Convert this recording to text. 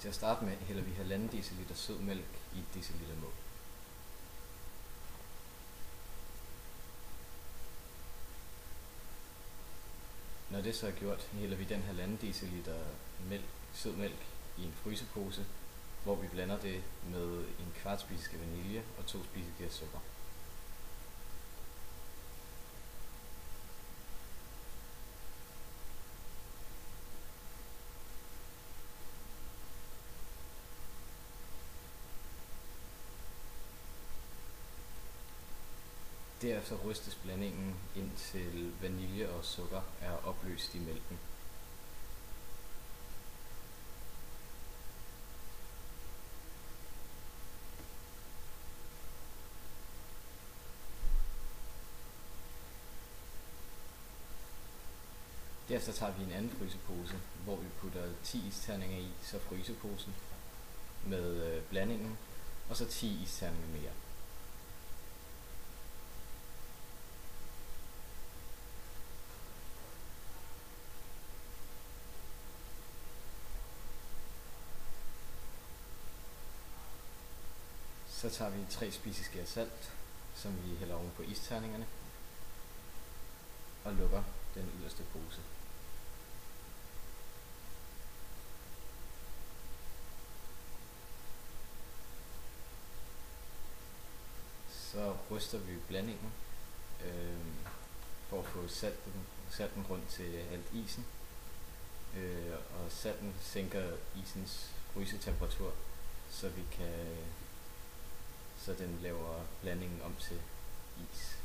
Til at starte med hælder vi 1,5 deciliter sød mælk i 1 deciliter mål. Når det så er gjort, hælder vi den 1,5 deciliter sød mælk i en frysepose, hvor vi blander det med en kvart spiseske vanilje og 2 spiseske sukker. Derefter rystes blandingen indtil vanilje og sukker er opløst i mælken. Derefter tager vi en anden frysepose, hvor vi putter 10 isterninger i, så fryseposen med blandingen, og så 10 isterninger mere. Så tager vi 3 spiseskær salt, som vi hælder oven på isterningerne, og lukker den yderste pose. Så ryster vi blandingen for at få salten rundt til alt isen, og salten sænker isens frysetemperatur, så den laver blandingen om til is.